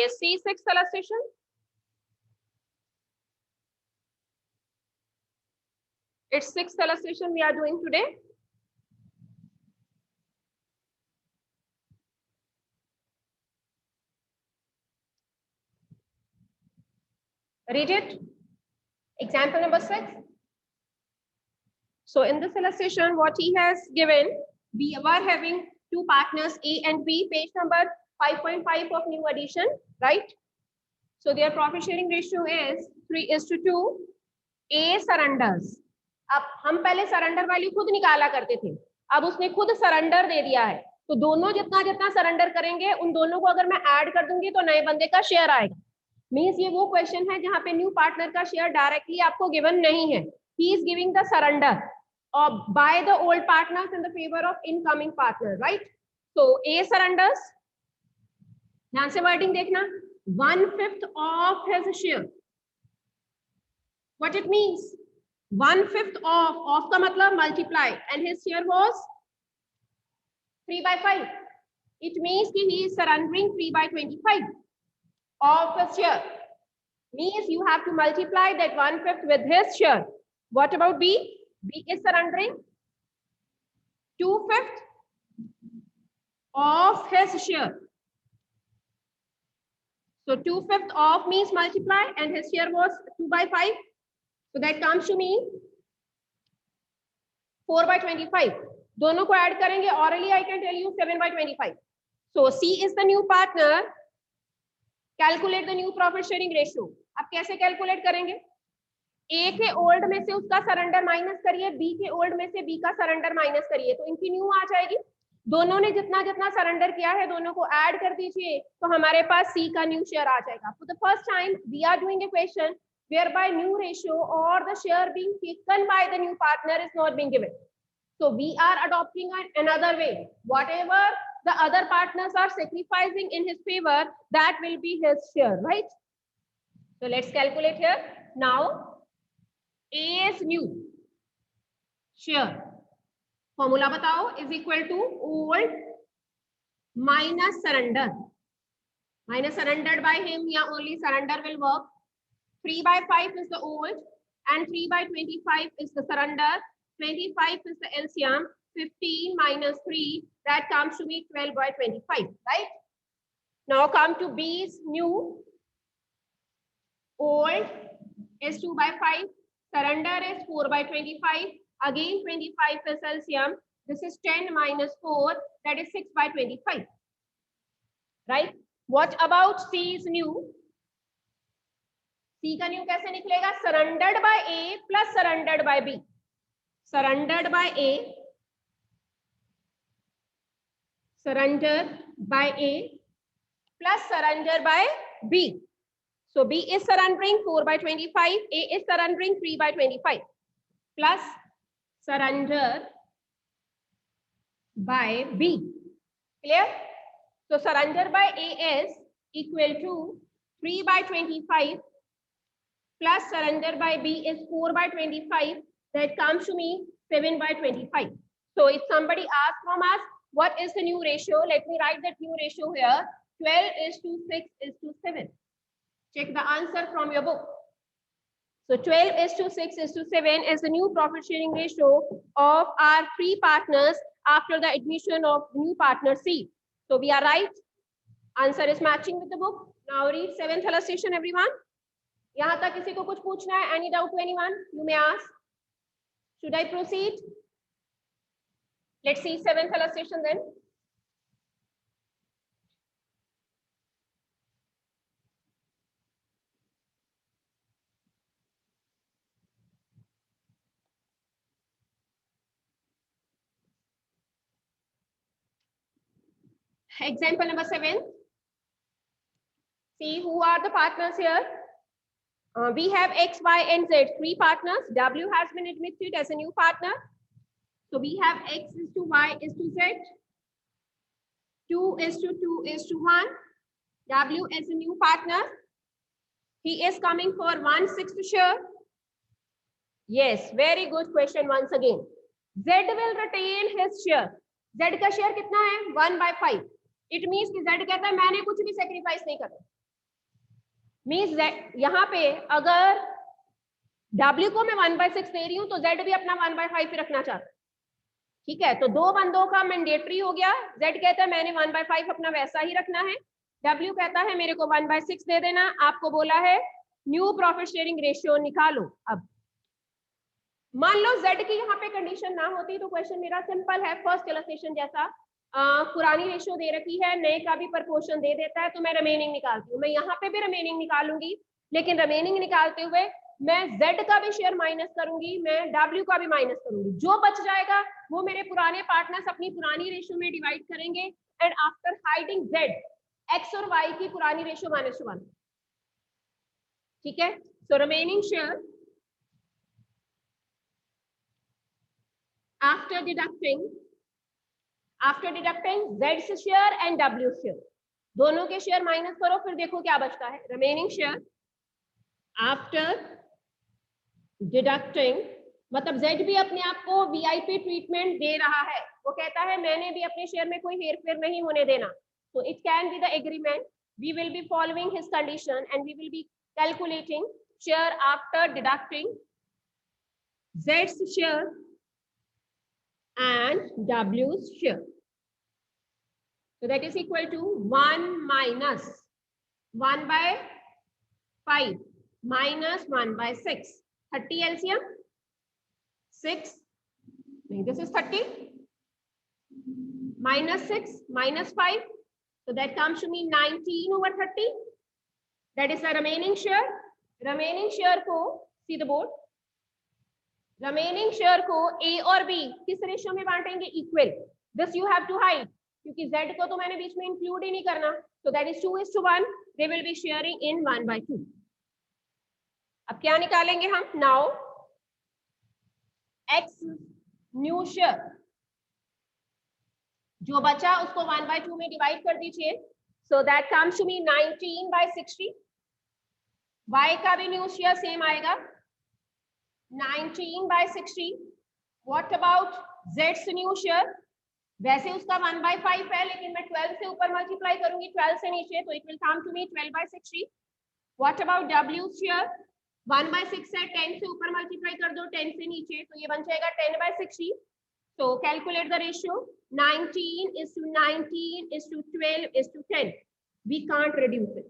Yes, see sixth illustration. It's sixth illustration we are doing today. Read it. Example number 6. So in this illustration, what he has given, we were having two partners A and B, page number 5.5 of new edition, right? So their profit sharing ratio is 3:2. A surrenders. अब हम पहले surrender value खुद निकाला करते थे, अब उसने खुद सरेंडर दे दिया है, तो दोनों जितना जितना सरेंडर करेंगे उन दोनों को अगर मैं ऐड कर दूंगी तो नए बंदे का शेयर आएगा. मींस ये वो क्वेश्चन है जहां पे न्यू पार्टनर का शेयर डायरेक्टली आपको गिवन नहीं है. He is giving the surrender by the old partners in the favour of incoming partner, right? So A surrenders, ध्यान से वर्डिंग देखना, 1/5 of his share. What it means? 1/5 of का मतलब multiply, and his share was 3/5. It means कि he is surrendering 3/25 of his share. Means you have to multiply that 1/5 with his share. What about B? B is surrendering 2/5 of his share. So 2/5 of means multiply, and his share was 2/5. So that comes to me 4/25. दोनों को add करेंगे, orally I can tell you 7/25. So C is the new partner. Calculate the new profit sharing ratio. अब कैसे calculate करेंगे? A के old में से उसका सरेंडर माइनस करिए, B के ओल्ड में से B का सरेंडर माइनस करिए, तो इनकी न्यू आ जाएगी. दोनों ने जितना जितना सरेंडर किया है दोनों को ऐड कर दीजिए, तो हमारे पास C का न्यू शेयर आ जाएगा. For the first time we are doing a question whereby new ratio or the share being taken by the new partner is not being given. So we are adopting another way. Whatever the other partners are sacrificing in his favor, that will be his share, right? So let's calculate here. Now A's new share formula बताओ is equal to old minus surrender. Minus surrendered by him या only surrender will work. 3/5 is the old and 3/25 is the surrender. 25 is the LCM. 15 minus 3, that comes to be 12/25, right? Now come to B's new. Old is 2/5. Surrender is 4/25. Again 25 is LCM. This is 10 minus 4, that is 6/25, right? What about C's new? C का new कैसे निकलेगा? Surrendered by A plus surrendered by B. Surrendered by A, surrender by A plus surrender by B. So B is surrendering 4/25, A is surrendering 3/25 plus surrender by B. Clear? So surrender by A is equal to 3/25 plus surrender by B is 4/25. That comes to me 7/25. So if somebody asks from us, what is the new ratio? Let me write that new ratio here. 12:6:7. Check the answer from your book. So 12:6:7 is the new profit sharing ratio of our three partners after the admission of new partner C. So we are right. Answer is matching with the book. Now read 7th illustration, everyone. यहाँ तक किसी को कुछ पूछना है? Any doubt to anyone? You may ask. Should I proceed? Let's see 7th illustration then. Example number 7. See who are the partners here. We have X, Y, and Z, three partners. W has been admitted as a new partner. So we have X is to Y is to Z. 2:2:1. W is a new partner. He is coming for 1/6 share. Yes, very good question once again. Z will retain his share. Z का share कितना है? 1/5. It means कि Z कहता है मैंने कुछ भी sacrifice नहीं करना. मीन्स यहाँ पे अगर W को मैं 1/6 दे रही हूँ तो Z भी अपना 1/5 रखना चाहता है, ठीक है। तो दो बंदों का मैंडेटरी हो गया, Z कहता है मैंने 1/5 अपना वैसा ही रखना है, W कहता है मेरे को 1/6 दे देना। आपको बोला है न्यू प्रॉफिट शेयरिंग रेशियो निकालो। अब मान लो Z की यहाँ पे कंडीशन ना होती तो क्वेश्चन मेरा सिंपल है, फर्स्ट इलस्ट्रेशन जैसा, पुरानी रेशियो दे रखी है, नए का भी प्रपोर्शन दे देता है, तो मैं रिमेनिंग निकालती हूँ। मैं यहाँ पे भी रिमेनिंग निकालूंगी, लेकिन रिमेनिंग निकालते हुए मैं Z का भी शेयर माइनस करूंगी, मैं W का भी माइनस करूंगी। जो बच जाएगा वो मेरे पुराने पार्टनर्स अपनी पुरानी रेशियो में डिवाइड करेंगे, and after hiding Z, X और Y की पुरानी रेशियो -1, ठीक है। So remaining share after deducting Z share and W share, दोनों के शेयर माइनस करो, फिर देखो क्या बचता है। रिमेनिंग शेयर आफ्टर डिडक्टिंग, मतलब Z भी अपने आप को VIP ट्रीटमेंट दे रहा है, वो कहता है मैंने भी अपने शेयर में कोई हेरफेर नहीं होने देना। तो it can be the agreement, we will be following his condition and we will be calculating share after deducting Z's शेयर and W's share. So that is equal to 1 minus 1/5 minus 1/6. 30 LCM 6. This is 30 minus 6 minus 5. So that comes to me 19/30. That is the remaining share. Remaining share को see the board. Remaining share को A और B किस ratio में बांटेंगे? Equal. This you have to hide, क्योंकि Z को तो मैंने बीच में इंक्लूड ही नहीं करना। तो that is 2:1, they will be sharing इन 1/2। अब क्या निकालेंगे हम? नाउ X न्यू शेयर जो बचा उसको 1/2 में डिवाइड कर दीजिए। So that comes to me 19/60। Y का भी न्यू शेयर सेम आएगा 19/60. What about Z's new share? वैसे उसका 1/5 है, लेकिन मैं 12 से ऊपर मल्टीप्लाई करूंगी 12 से नीचे, तो it will come to me 12/60. What about W's share? 1/6 है, 10 से ऊपर मल्टीप्लाई कर दो 10 से नीचे, तो ये बन जाएगा 10/60. So calculate the ratio. 19:19:12:10. We can't reduce it.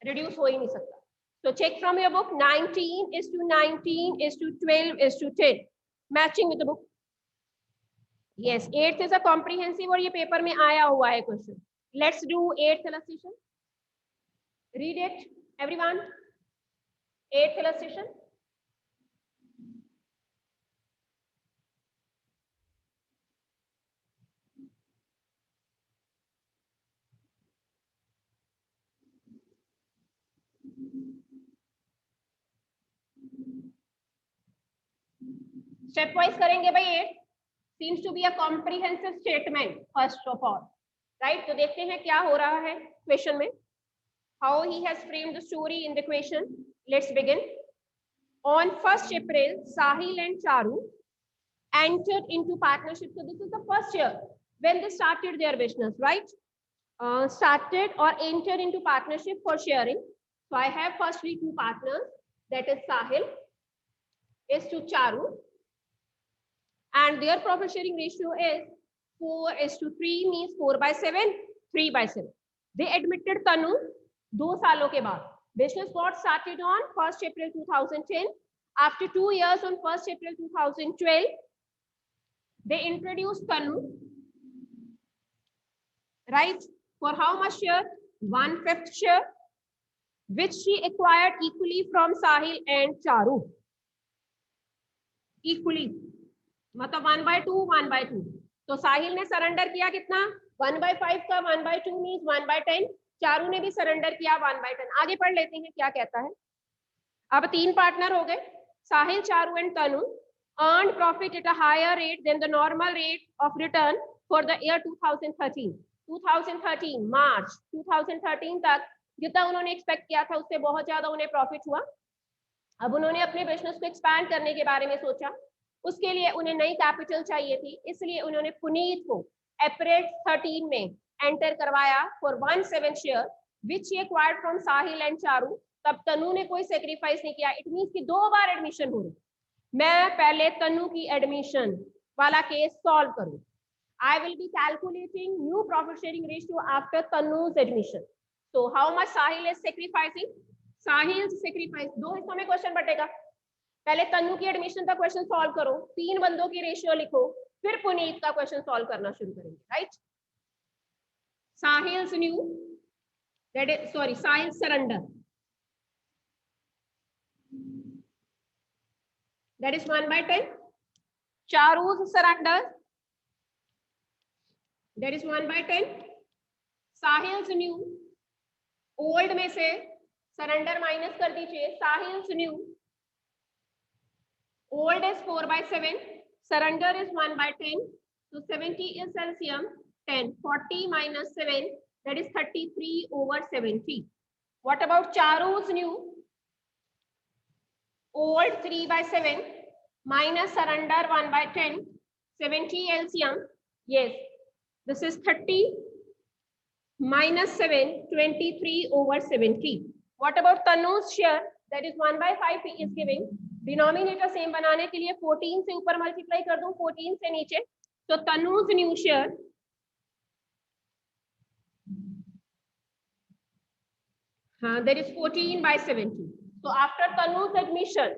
Reduce हो ही नहीं सकता. So check from your book. 19:19:12:10. Matching with the book. Yes, 8th is a comprehensive और ये पेपर में आया हुआ है question. Let's do 8th illustration. Read it, everyone. 8th illustration. Step wise करेंगे भाई। 8 seems to be a comprehensive statement first of all, right? तो देखते हैं क्या हो रहा है क्वेश्चन में, how he has framed the story in the question. Let's begin. On 1st April, Sahil and Charu entered into partnership. So this is the first year when they started their business, right? Started or entered into partnership for sharing. So I have firstly 2 partners, that is Sahil is to Charu, and their profit sharing ratio is 4:3, means 4/7, 3/7. They admitted Tanu 2 सालों के बाद. Business got started on 1st April 2010. After 2 years, on 1st April 2012, they introduced Tanu, right? For how much share? 1/5 share, which she acquired equally from Sahil and Charu. Equally, मतलब 1/2 1/2. तो साहिल ने surrender किया कितना? 1/5 का 1/2 means 1/10. Charu ने भी surrender किया 1/10. आगे पढ़ लेते हैं क्या कहता है. अब 3 पार्टनर हो गए, Sahil, Charu and Tanu. earned profit at a higher rate than the normal rate of return for the year 2013. 2013 मार्च 2013 तक जितना उन्होंने एक्सपेक्ट किया था उससे बहुत ज्यादा उन्हें प्रॉफिट हुआ. अब उन्होंने अपने बिजनेस को एक्सपैंड करने के बारे में सोचा. उसके लिए उन्हें नई कैपिटल चाहिए थी, इसलिए उन्होंने पुनीत को अप्रैल 13 में एंटर करवाया for 1/7 share. Which he acquired from Sahil and Charu, तब तनु ने कोई सेक्रीफाइस नहीं किया। इट मीन्स कि 2 बार एडमिशन हो रही। मैं पहले तनु की एडमिशन वाला केस सॉल्व करूं। I will be calculating new profit sharing ratio after Tanu's admission. So how much Sahil is sacrificing? Sahil's sacrifice 2 हिस्सों में क्वेश्चन बटेगा। पहले तनु की एडमिशन का क्वेश्चन सॉल्व करो, 3 बंदों की रेशियो लिखो, फिर पुनीत का क्वेश्चन सॉल्व करना शुरू करेंगे, right. Sahil's new, that is sorry, Sahil's surrender, that is 1/10. Charu's surrender, that is 1/10. Sahil's new, old में से सरेंडर माइनस कर दीजिए। Sahil's new, old is 4/7, surrender is 1/10, so 70 is LCM 10, 40 minus 7, that is 33/70. What about Charu's new? Old 3/7 minus surrender 1/10, 70 LCM, yes, this is 30 minus 7, 23/70. What about Tanu's share? That is 1/5 he is giving. Denominator same बनाने के लिए 14 से ऊपर multiply कर दूं, 14 से नीचे, तो Tanu's new share that is 14/70. So after Tanu's admission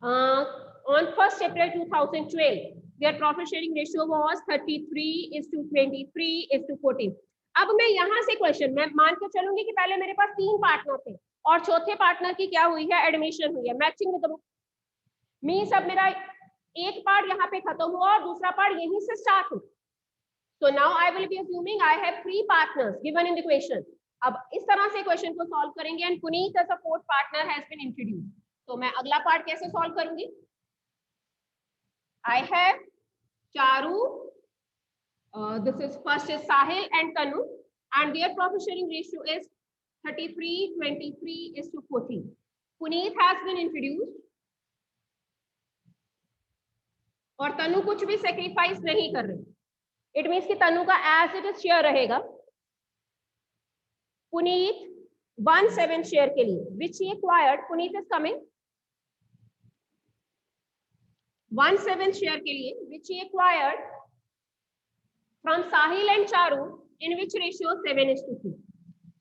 on 1st April 2012, their profit sharing ratio was 33:23:14. अब मैं यहाँ से क्वेश्चन मैं मान के चलूंगी कि पहले मेरे पास 3 पार्टनर थे और चौथे पार्टनर की क्या हुई है, एडमिशन हुई है, matching with the book. Means अब मेरा एक पार्ट यहाँ पे खत्म हुआ और दूसरा पार्ट यहीं से स्टार्ट हुआ। So now I will be assuming I have 3 partners given in the question. अब इस तरह से क्वेश्चन को सॉल्व करेंगे and Puneet as a 4th partner has been introduced. तो मैं अगला पार्ट कैसे सॉल्व करूंगी? I have Charu, this is first is Sahil and Tanu, and their profit sharing ratio is 33:23:14. Puneet has been introduced और तनु कुछ भी sacrifice नहीं कर रही। इट मीन्स कि तनु का एज इट इज शेयर रहेगा। पुनीत 1/7 शेयर के लिए which he acquired, Puneet is coming 1/7 share के लिए which he acquired from Sahil and Charu in which ratio 7:3.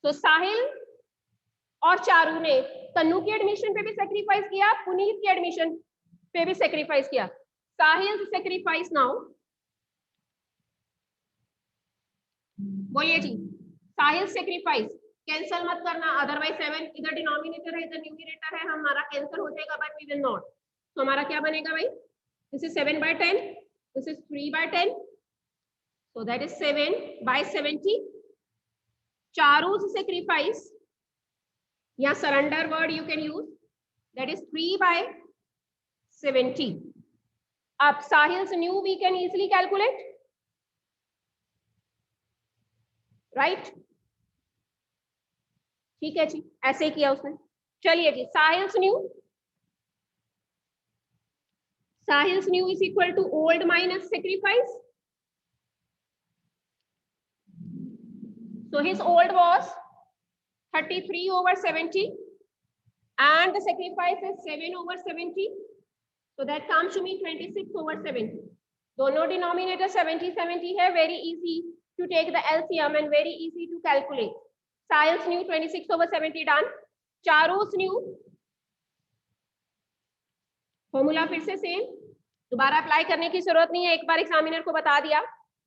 तो साहिल और चारू ने तनु की एडमिशन पे भी सेक्रीफाइस किया, पुनीत की एडमिशन पे भी सेक्रीफाइस किया। साहिल सेक्रीफाइस नाउ, बोलिए जी, साहिल सेक्रीफाइस कैंसल मत करना, अदरवाइज 7 इधर डिनोमिनेटर है इधर न्यूमरेटर है, हमारा कैंसल हो जाएगा बट वी विल नॉट। तो हमारा क्या बनेगा भाई, this is 7/10, this is 3/10, so that is 7/70. Charu's sacrifice या surrender word you can use, that is 3/70. अब Sahil's new we can easily calculate, right? ठीक है जी, ऐसे किया उसने। चलिए जी, Sahil's new is equal to old minus sacrifice. So his old was 33/70 and the sacrifice is 7/70. So that comes to me 26/70. दोनों denominator 70 है, very easy to take the LCM and very easy to calculate. Sahil's new 26/70 done. Charu's new formula फिर से same, दोबारा apply करने की जरूरत नहीं है, एक बार एग्जामिनर को बता दिया।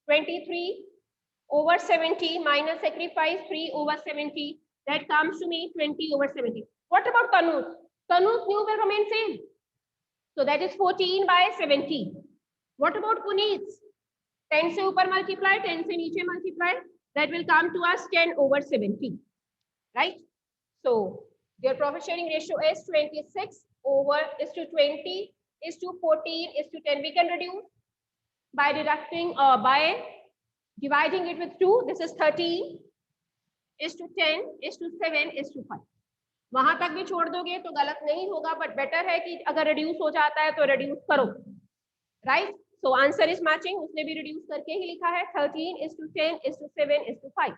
23/70 minus sacrifice 3/70, that comes to me 20/70. What about Tanu's? Tanu's new will remain same, so that is 14/70. What about Puneet's? 10 से ऊपर multiply, 10 से नीचे multiply, that will come to us 10/70, right? So their profit sharing ratio is 26/20:14:10. We can reduce by deducting by dividing it with 2. This is 13:10:7:5. वहां तक भी छोड़ दोगे तो गलत नहीं होगा, बट बेटर है कि अगर रिड्यूस हो जाता है तो रिड्यूस करो, right? So answer is matching, उसने भी रिड्यूस करके ही लिखा है 13:10:7:5.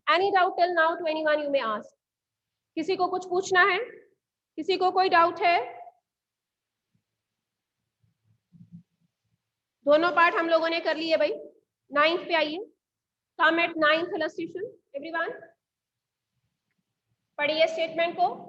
Any doubt till now 21 you may ask. किसी को कुछ पूछना है? किसी को कोई डाउट है? दोनों पार्ट हम लोगों ने कर लिए भाई। 9th पे आइए, कम एट 9th इलस्ट्रेशन एवरीवन। पढ़िए स्टेटमेंट को।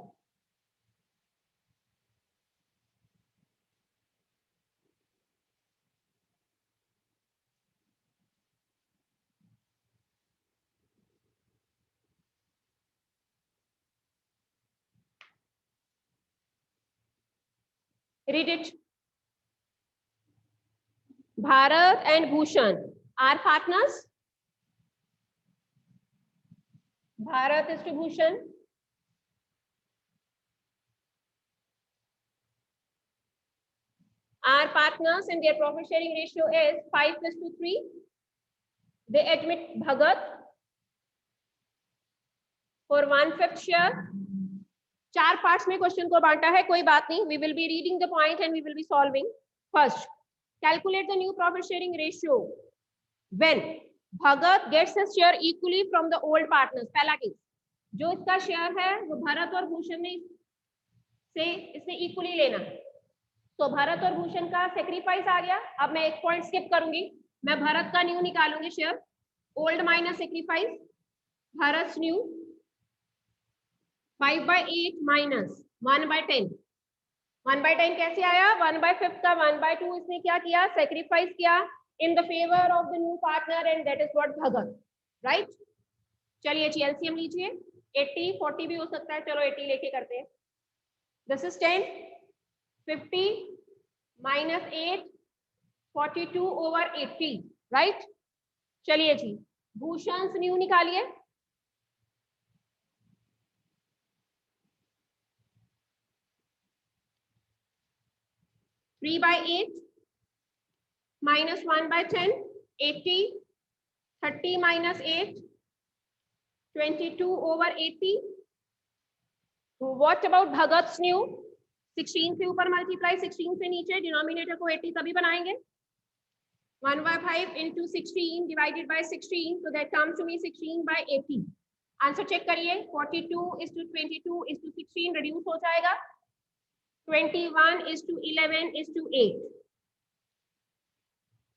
Read it. Bharat and Bhushan are partners. Bharat is to Bhushan. Are partners and their profit sharing ratio is 5:3. They admit Bhagat for 1/5 share. 4 parts में question को बांटा है, कोई बात नहीं। We will be reading the point and we will be solving. First, calculate the new profit sharing ratio when Bhagat gets his share equally from the old partners. पहला case, जो इसका शेयर है वो भरत और भूषण ने से इसने इक्वली लेना है। तो भरत और भूषण का सेक्रीफाइस आ गया। अब मैं एक पॉइंट स्किप करूंगी, मैं भरत का न्यू निकालूंगी share. Old minus sacrifice, Bharat new 5/8 minus 1/10। 1/10 कैसे आया? 1/5 का 1/2 इसने क्या किया? सेक्रीफाइस किया in the favour of the new partner and that is what Bhagat, right. चलिए जी एलसीएम लीजिए। 80 40 भी हो सकता है, चलो 80 लेके करते हैं। This is 10 50 minus 8 42 over 80, right. चलिए जी भूषण न्यू निकालिए। 3/8 minus 1/10, 80, 30 minus 8, 22 over 80. What about Bhagat's new? 16 से ऊपर मल्टीप्लाई, 16 से नीचे, डिनोमिनेटर को 80 तभी बनाएंगे। 1/5 into 16 divided by 16, so that comes to me 16/80. Answer check करिए। 42:22:16 रिड्यूस हो जाएगा। 21:11:8.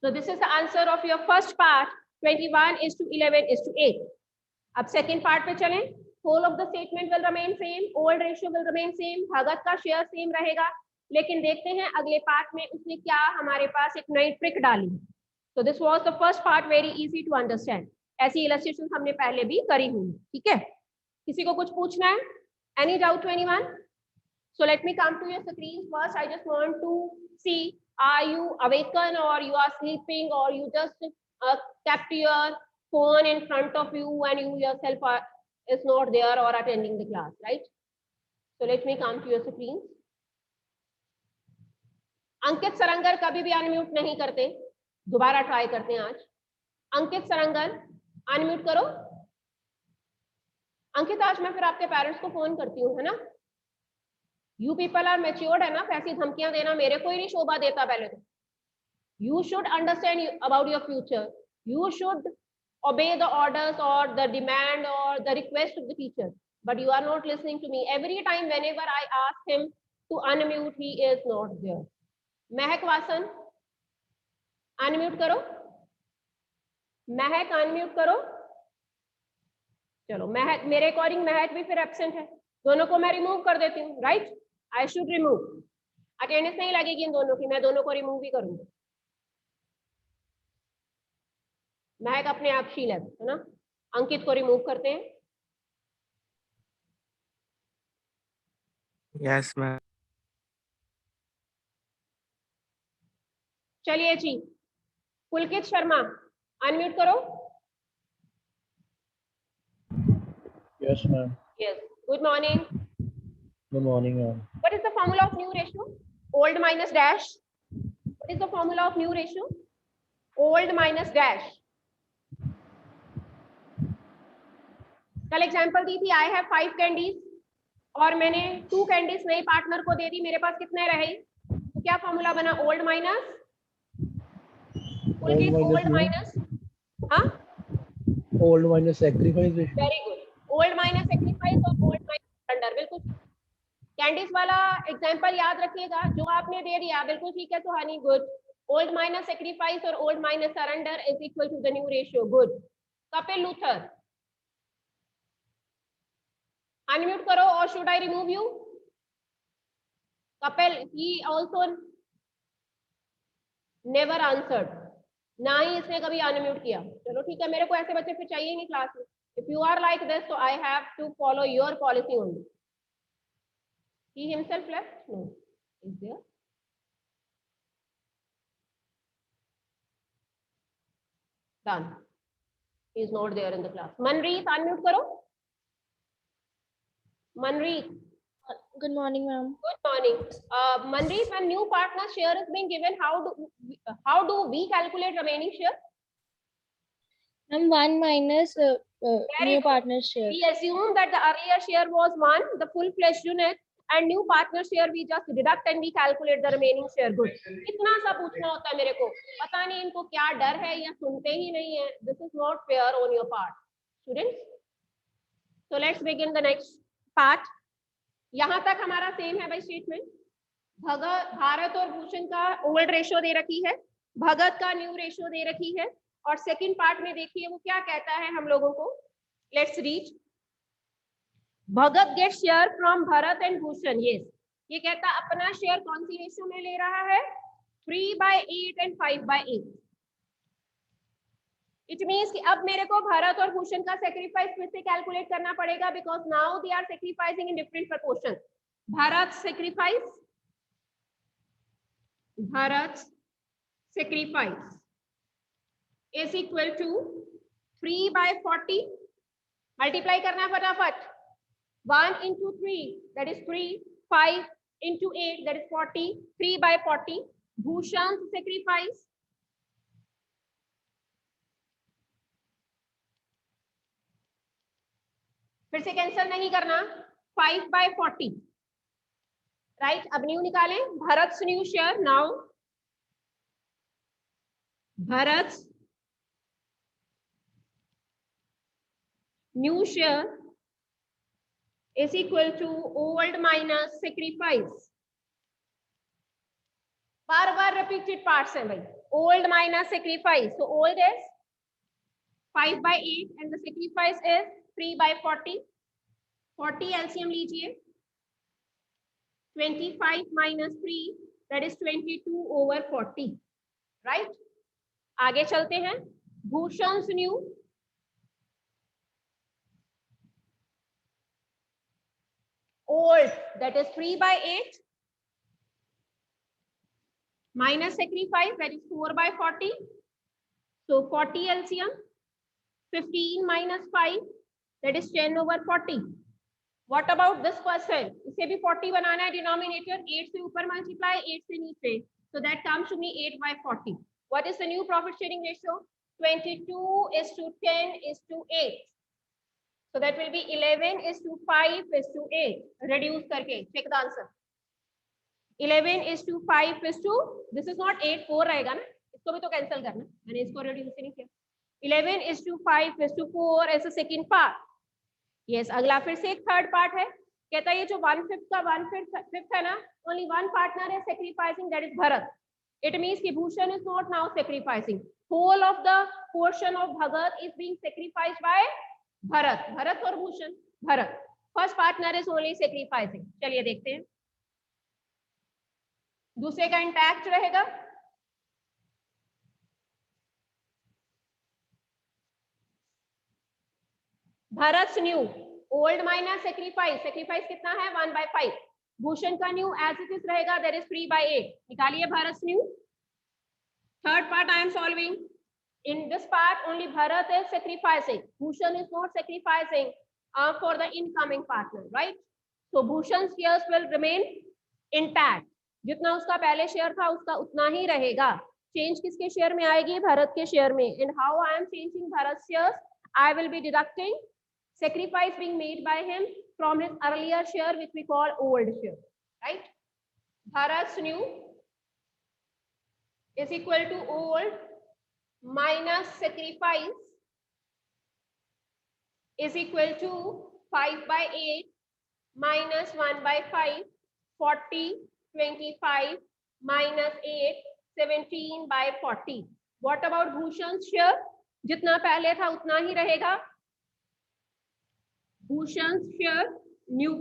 So this is the answer of your first part, 21:11:8. अब सेकेंड पार्ट पे चलें। Whole of the statement will remain same, old ratio will remain same, Bhagat का share same रहेगा, लेकिन देखते हैं अगले पार्ट में उसने क्या हमारे पास एक नई ट्रिक डाली। तो this was the first part, very easy to understand. ऐसी इलस्ट्रेशन हमने पहले भी करी हुई, ठीक है। किसी को कुछ पूछना है? Any doubt anyone? So let me come to your screen first. I just want to see, are you awakened or you are sleeping or you just kept your phone in front of you and you yourself is not there or attending the class, right? So let me come to your screen. अंकित सरंगर कभी भी unmute नहीं करते, दोबारा try करते हैं आज। अंकित सरंगर unmute करो। अंकित आज मैं फिर आपके पेरेंट्स को फोन करती हूँ, है ना। यू पीपल आर मैच्योर्ड है ना, ऐसी धमकियां देना मेरे को ही नहीं शोभा देता। पहले तो you should understand about your future, you should obey the orders or the demand or the request of the teacher, but you are not listening to me. Every time whenever I ask him to unmute, he is not there. Mahak Vasan unmute करो, महक unmute करो। चलो महक, मेरे according महक भी फिर absent है, दोनों को मैं रिमूव कर देती हूँ, right. I should remove, attendance नहीं लगेगी इन दोनों की, मैं दोनों को रिमूव भी करूंगी। महक अपने आप शील है ना। अंकित को रिमूव करते हैं। Yes ma'am. चलिए जी पुलकित शर्मा अनम्यूट करो। Yes ma'am. Yes, good morning. Good morning ma'am. What is the formula of new ratio? Old minus dash. What is the formula of new ratio? Old minus dash. कल example दी थी, I have 5 candies और मैंने 2 candies नए partner को दे दी, मेरे पास कितने रहे? तो क्या फॉर्मूला बना? ओल्ड माइनस ओल्ड माइनस, हाँ old minus sacrifice ratio. Very good, old minus sacrifice और ओल्ड माइनस सरेंडर, बिल्कुल। कैंडिस वाला एग्जांपल याद रखिएगा जो आपने दे दिया, बिल्कुल ठीक है Suhani, good. Old minus sacrifice और old minus surrender is equal to the new ratio, good. Kapil Luthar, unmute करो, और should I remove you? Kapil, he also never answered, ना ही इसने कभी अनम्यूट किया। चलो ठीक है, मेरे को ऐसे बच्चे फिर चाहिए नहीं क्लास में। If you are like this, so I have to follow your policy only. He himself left? No. Is there? Done. He is not there in the class. Manreet, unmute karo. Manreet. Good morning, ma'am. Good morning. Manreet, when new partner share is being given, how do we calculate remaining share? Ma'am, 1 minus new partner share. We assume that the earlier share was 1, the full-fledged unit, and new partner share we just deduct and we calculate the remaining share. Good. इतना सा पूछना होता है मेरे को, पता नहीं इनको क्या डर है या सुनते ही नहीं है. This is not fair on your part, students. So let's begin the next part. यहाँ तक हमारा सेम है भाई स्टेटमेंट. भारत और भूषण का ओल्ड रेशियो दे रखी है, भगत का न्यू रेशियो दे रखी है, और सेकंड पार्ट में देखिए वो क्या कहता है हम लोगों को. Let's read. Bhagat get share from Bharat and Bhushan. Yes, ये कहता है अपना शेयर कौन सी रेशियो में ले रहा है? 3/8 एंड 5/8. इट मीन्स कि अब मेरे को भरत और भूषण का सेक्रीफाइस फिर से कैलकुलेट करना पड़ेगा, because now they are sacrificing in different proportion. Bharat sacrifice is equal to 3/40. Multiply करना फटाफट. 1 into 3 that is 3, 5 into 8 that is 40, 3/40. Bhushan sacrifice फिर से कैंसिल नहीं करना. 5/40 राइट. अब न्यू निकालें. Bharat new share. Now Bharat new share is equal to old minus sacrifice. Bar repeated parts हैं भाई. Old minus sacrifice. So old is 5/8 and the sacrifice is 3/40. 40 LCM लीजिए. 25 minus 3 that is 22/40. Right? आगे चलते हैं. Bhushan new old that is 3/8 minus sacrifice that is 4/40. So 40 LCM. 15 minus 5 that is 10/40. What about this person? इसे भी 40 बनाना है. Denominator 8 से ऊपर multiply, 8 से नीचे. So that comes to me 8/40. What is the new profit sharing ratio? 22:10:8. So that will be 11:5:8. Reduce करके check the answer. 11:5:. This is not 8/4 रहेगा ना, इसको भी तो कैंसिल करना. मैंने इसको reduce नहीं किया. 11:5:4 as a second part. Yes, अगला फिर से एक थर्ड पार्ट है. कहता है ये जो 1/5 का 1/5 है ना, only one partner is sacrificing, that is Bharat. It means कि Bhushan is not now sacrificing. Whole of the portion of Bhagat is being sacrificed by Bharat और Bhushan. Bharat first partner is only sacrificing. चलिए देखते हैं. दूसरे का इंटैक्ट रहेगा. Bharat new old minus sacrifice. Sacrifice कितना है? 1/5. भूषण का न्यू एज इट इज रहेगा, दैट इज 3/8. निकालिए Bharat new. Third part I am solving. In this part, only Bharat is sacrificing. Bhushan is not sacrificing for the incoming partner, right? So Bhushan's shares will remain intact. जितना उसका पहले share था उसका उतना ही रहेगा. Change किसके share में आएगी? भरत के शेयर में. And how I am changing Bharat's shares? I will be deducting sacrifice being made by him from his earlier share, which we call old share, right? Bharat's new is equal to old minus sacrifice is equal to 5/8 minus 1/5, 40, 25 minus 8, 17/40. What about Bhushan's share? जितना पहले था उतना ही रहेगा. Bhushan's share new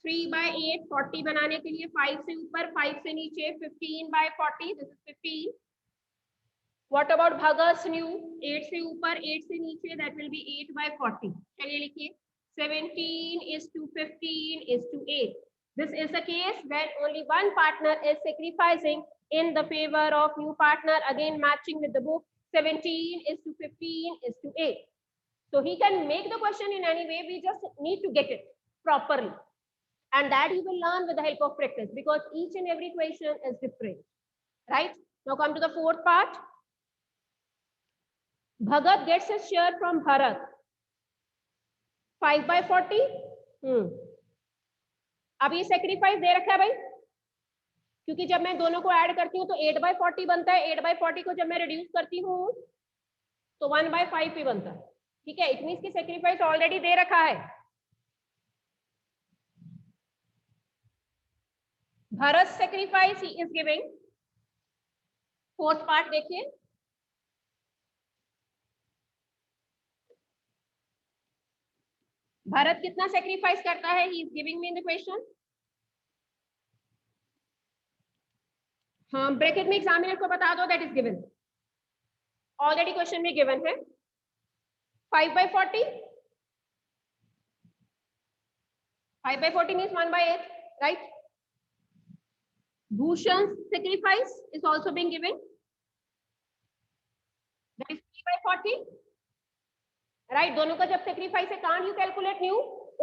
3/8, 40 बनाने के लिए 5 से ऊपर 5 से नीचे 15/40. This is 15. What about Bhagat's new 8 से ऊपर 8 से नीचे, that will be 8/40. चलिए लिखिए 17:15:8. This is a case when only one partner is sacrificing in the favor of new partner, again matching with the book 17:15:8. So he can make the question in any way, we just need to get it properly, and that you will learn with the help of practice, because each and every question is different, right? Now come to the fourth part. Bhagat gets his share from Bharat 5/40. अब ये sacrifice दे रखा है भाई, क्योंकि जब मैं दोनों को ऐड करती हूँ तो 8/40 बनता है. 8/40 को जब मैं रिड्यूस करती हूँ तो 1/5 ही बनता है. ठीक है, इट मींस की सेक्रीफाइस ऑलरेडी दे रखा है. Bharat sacrifice he is giving. Fourth part देखिए. भारत कितना सेक्रीफाइस करता है? He is giving me in the question. हाँ, ब्रैकेट में एग्जामिनर को बता दो that is given. Already question में गिवन है 5/40. 5/40 means 1/8, right? Bhushan's sacrifice is also being given. That is 3/40. Right, दोनों का जब सेक्रीफाइस है, can't you calculate new?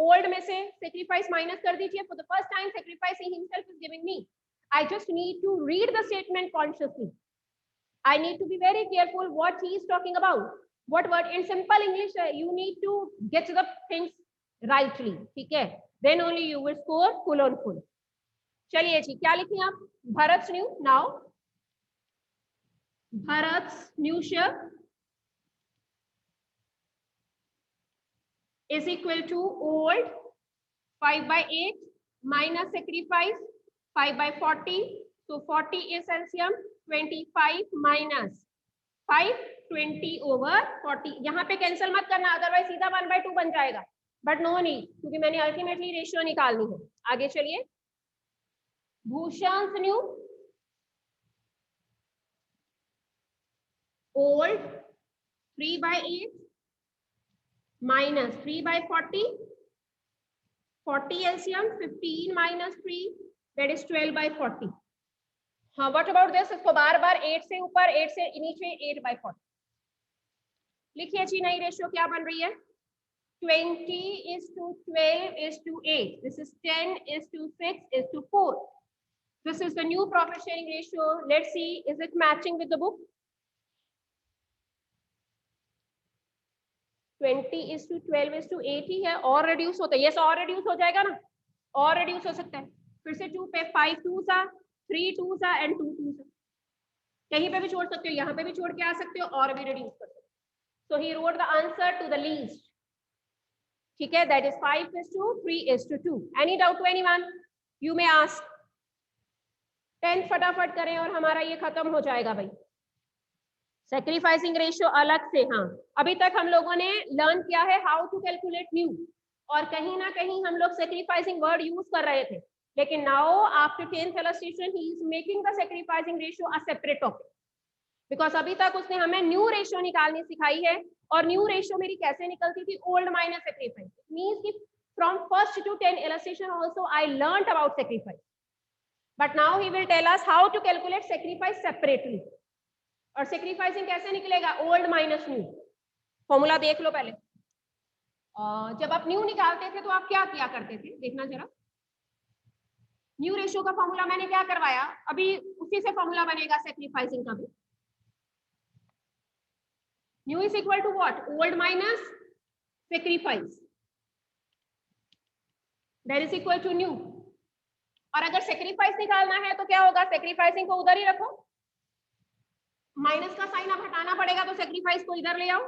Old में से सेक्रीफाइस माइनस कर दीजिए. For the first time sacrifice he himself is giving me. I just need to read the statement consciously. I need to be very careful what he is talking about. What word in simple English, you need to get the things rightly. ठीक है, then only you will score full on full. चलिए जी, क्या लिखें आप? Bharat new. Now Bharat new share is equal to old 5/8 minus sacrifice 5/40. So 40 is LCM. 25 minus 5, 20/40. यहाँ पे cancel मत करना, अदरवाइज सीधा 1/2 बन जाएगा. बट नो नीड, क्योंकि मैंने अल्टीमेटली रेशियो निकालनी है. आगे चलिए. Bhushan new old 3/8 minus 3/40. 40 LCM. 15 minus 3, that is 12/40. हाँ, what about this? इसको बार बार 8 से ऊपर 8 से नीचे 8/40 लिखिए जी. नई रेशियो क्या बन रही है? 20:12:8. This is 10:6:4. This is the new profit sharing ratio. Let's see, is it matching with the book? 20:12:8 ही है. और रिड्यूस होता है? यस, और रिड्यूस हो जाएगा ना. और रिड्यूस हो सकता है. फिर से 2 पे 5 2 सा, 3 2 सा एंड 2 2 सा. कहीं पे भी छोड़ सकते हो, यहाँ पे भी छोड़ के आ सकते हो, और भी रिड्यूस कर सकते हो. So he wrote the answer to the least. ठीक है, that is 5:3:2. Any doubt to anyone? You may ask. 10 फटाफट करें और हमारा ये खत्म हो जाएगा भाई. सेक्रीफाइसिंग रेशियो अलग से. हाँ, अभी तक हम लोगों ने लर्न किया है हाउ टू कैलकुलेट न्यू, और कहीं ना कहीं हम लोग सेक्रीफाइसिंग वर्ड यूज कर रहे थे. लेकिन now after 10th illustration he is making the sacrificing ratio a separate topic, because अभी तक उसने हमें न्यू रेशियो निकालनी सिखाई है. और न्यू रेशियो मेरी कैसे निकलती थी? Old minus sacrifice. It means कि from first to 10 illustration also I learned about sacrifice, but now he will tell us how to calculate sacrifice separately. और सेक्रीफाइसिंग कैसे निकलेगा? Old minus new. फॉर्मूला देख लो पहले. जब आप न्यू निकालते थे तो आप क्या किया करते थे? देखना जरा. न्यू रेशियो का फॉर्मूला मैंने क्या करवाया, अभी उसी से फॉर्मूला बनेगा सेक्रीफाइसिंग का भी. New is equal to what? Old minus sacrifice, that is equal to new. और अगर सेक्रीफाइस निकालना है तो क्या होगा? सेक्रीफाइसिंग को उधर ही रखो, माइनस का साइन अब हटाना पड़ेगा, तो सेक्रीफाइस को इधर ले आओ.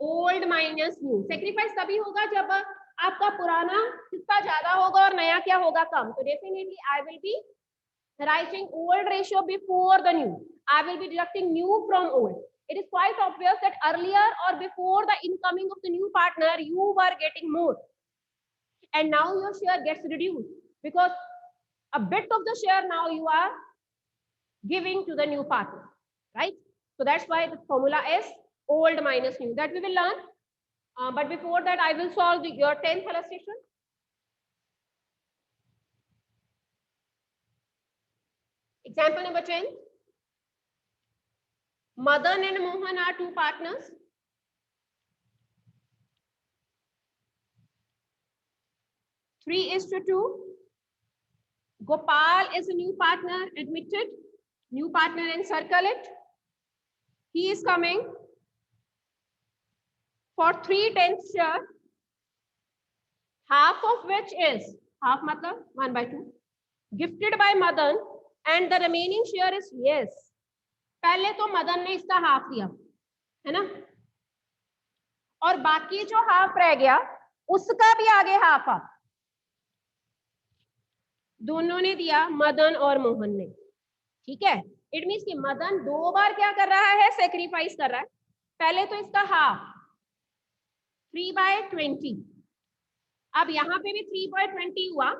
Old minus new. सेक्रीफाइस तभी होगा जब आपका पुराना हिस्सा ज्यादा होगा और नया क्या होगा, कम। तो definitely I will be writing old ratio before the new. I will be deducting new from old. It is quite obvious that earlier or before the incoming of the new partner, you were getting more. And now your share gets reduced because a bit of the share now you are giving to the new partner, right? So that's why the formula is old minus new. That we will learn. But before that, I will solve your 10th illustration. Example number 10. Madan and Mohan are two partners. Three is to 2. Gopal is a new partner, admitted. New partner and circle it. He is coming for 3/10 share, half of which is, half matlab 1/2, gifted by Madan, and the remaining share is yes. पहले तो मदन ने इसका half दिया है ना, और बाकी जो हाफ रह गया उसका भी आगे हाफ आ, दोनों ने दिया, मदन और मोहन ने, ठीक है। इट मीन्स कि मदन 2 बार क्या कर रहा है, सेक्रीफाइस कर रहा है। पहले तो इसका हाफ 3/20, अब यहाँ पे भी 3/20 हुआ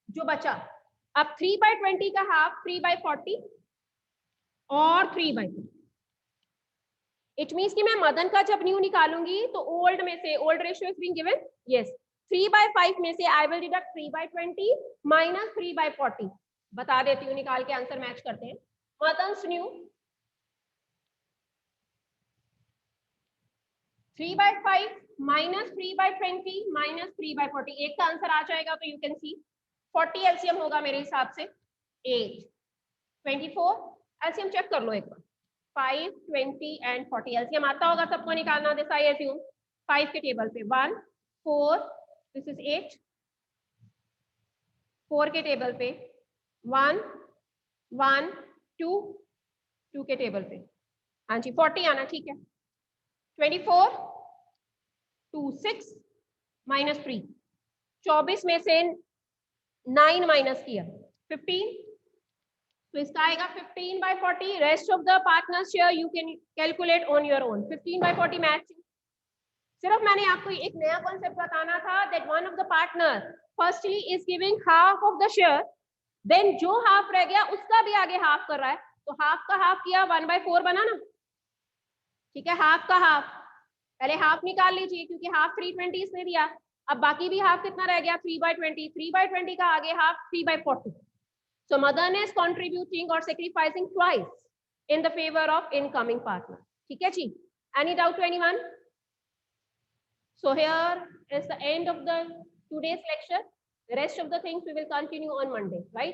जो बचा, अब 3/20 का हाफ 3/40 और 3/2। इट मीन्स कि मैं मदन का जब न्यू निकालूंगी तो ओल्ड में से, old ratio is being given, yes, 3/5 में से आई विल डिडक्ट 3/20 माइनस 3/40। बता देती हूँ, निकाल के आंसर मैच करते हैं। मदन्स न्यू 3/5 माइनस 3/20 माइनस 3/40, एक का आंसर आ जाएगा तो यू कैन सी 40 एलसीएम होगा मेरे हिसाब से 8, 24 एलसीएम चेक कर लो एक बार, 5, 20 एंड 40 एलसीएम आता होगा सबको निकालना, दिस आई अज्यूम। 5 के टेबल पे 1, 4, दिस इज 8, 4 के टेबल पे 1, 1, 2, 2 के टेबल पे, हाँ जी 40 आना, ठीक है। 24, 2, 6 माइनस 3, 24 में से 9 माइनस किया 15, तो इसका आएगा 15/40। Rest of the partners share you can calculate on your own. 15/40 match, सिर्फ मैंने आपको एक नया कॉन्सेप्ट बताना था that one of the partner firstly is giving half of the share, then जो हाफ रह गया उसका भी आगे हाफ कर रहा है, तो हाफ का हाफ किया 1/4 बना ना, ठीक है। हाफ का हाफ, पहले हाफ निकाल लीजिए क्योंकि हाफ 3/20 इसने दिया, अब बाकी भी हाफ कितना रह गया 3/20, 3/20 का आगे half 3/40। So Madan is contributing or sacrificing twice in the favor of incoming partner. ठीक है जी? Any doubt to anyone? So here is the end of the today's lecture. The rest of the things we will continue on Monday, right?